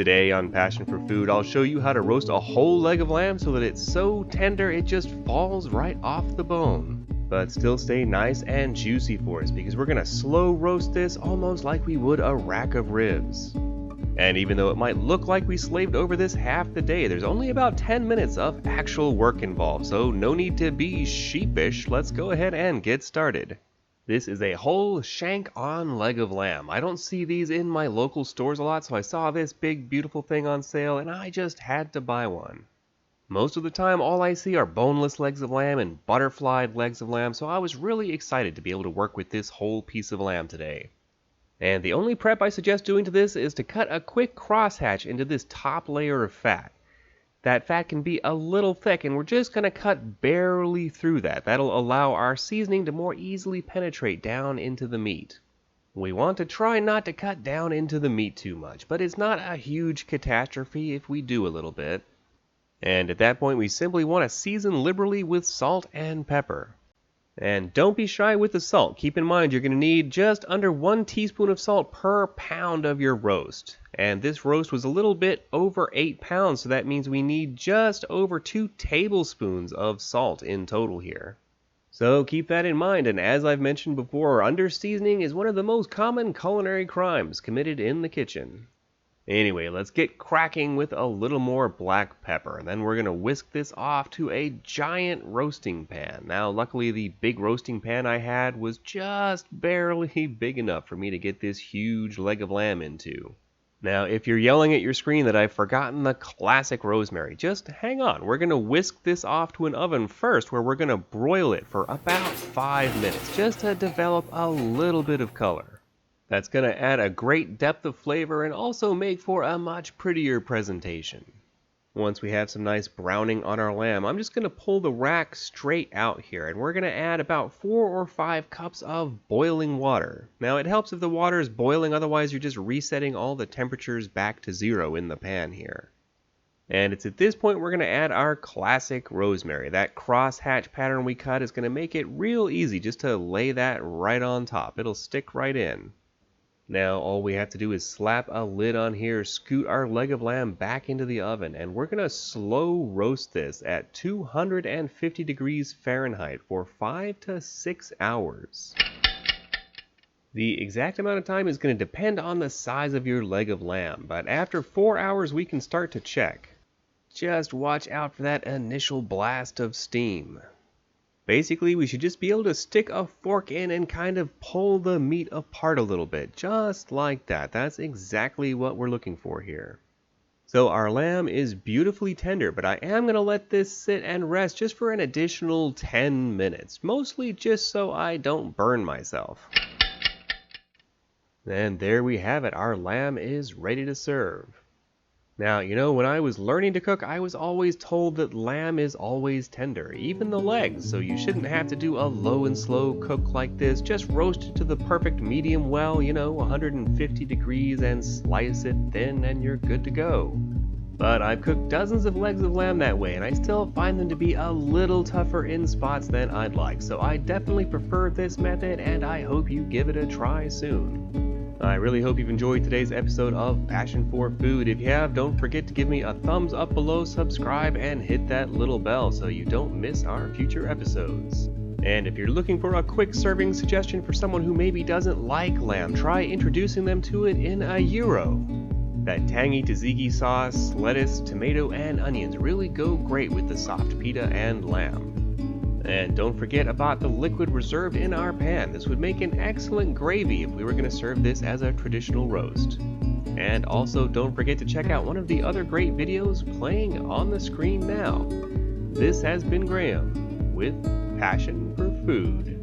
Today on Passion for Food, I'll show you how to roast a whole leg of lamb so that it's so tender it just falls right off the bone, but still stay nice and juicy for us because we're going to slow roast this almost like we would a rack of ribs. And even though it might look like we slaved over this half the day, there's only about 10 minutes of actual work involved, so no need to be sheepish. Let's go ahead and get started. This is a whole shank-on leg of lamb. I don't see these in my local stores a lot, so I saw this big beautiful thing on sale and I just had to buy one. Most of the time all I see are boneless legs of lamb and butterflied legs of lamb, so I was really excited to be able to work with this whole piece of lamb today. And the only prep I suggest doing to this is to cut a quick crosshatch into this top layer of fat. That fat can be a little thick and we're just going to cut barely through that. That'll allow our seasoning to more easily penetrate down into the meat. We want to try not to cut down into the meat too much, but it's not a huge catastrophe if we do a little bit. And at that point we simply want to season liberally with salt and pepper. And don't be shy with the salt. Keep in mind you're going to need just under 1 teaspoon of salt per pound of your roast. And this roast was a little bit over 8 pounds, so that means we need just over 2 tablespoons of salt in total here. So keep that in mind, and as I've mentioned before, under-seasoning is one of the most common culinary crimes committed in the kitchen. Anyway, let's get cracking with a little more black pepper, and then we're going to whisk this off to a giant roasting pan. Now, luckily the big roasting pan I had was just barely big enough for me to get this huge leg of lamb into. Now, if you're yelling at your screen that I've forgotten the classic rosemary, just hang on. We're going to whisk this off to an oven first where we're going to broil it for about 5 minutes, just to develop a little bit of color. That's going to add a great depth of flavor and also make for a much prettier presentation. Once we have some nice browning on our lamb, I'm just going to pull the rack straight out here, and we're going to add about 4 or 5 cups of boiling water. Now it helps if the water is boiling, otherwise you're just resetting all the temperatures back to 0 in the pan here. And it's at this point we're going to add our classic rosemary. That cross-hatch pattern we cut is going to make it real easy just to lay that right on top. It'll stick right in. Now all we have to do is slap a lid on here, scoot our leg of lamb back into the oven, and we're going to slow roast this at 250 degrees Fahrenheit for 5 to 6 hours. The exact amount of time is going to depend on the size of your leg of lamb, but after 4 hours we can start to check. Just watch out for that initial blast of steam. Basically, we should just be able to stick a fork in and kind of pull the meat apart a little bit, just like that. That's exactly what we're looking for here. So our lamb is beautifully tender, but I am going to let this sit and rest just for an additional 10 minutes, mostly just so I don't burn myself. And there we have it. Our lamb is ready to serve. Now, you know, when I was learning to cook, I was always told that lamb is always tender, even the legs, so you shouldn't have to do a low and slow cook like this. Just roast it to the perfect medium well, 150 degrees, and slice it thin and you're good to go. But I've cooked dozens of legs of lamb that way, and I still find them to be a little tougher in spots than I'd like, so I definitely prefer this method, and I hope you give it a try soon. I really hope you've enjoyed today's episode of Passion for Food. If you have, don't forget to give me a thumbs up below, subscribe, and hit that little bell so you don't miss our future episodes. And if you're looking for a quick serving suggestion for someone who maybe doesn't like lamb, try introducing them to it in a gyro. That tangy tzatziki sauce, lettuce, tomato, and onions really go great with the soft pita and lamb. And don't forget about the liquid reserved in our pan. This would make an excellent gravy if we were going to serve this as a traditional roast. And also don't forget to check out one of the other great videos playing on the screen now. This has been Graham with Passion for Food.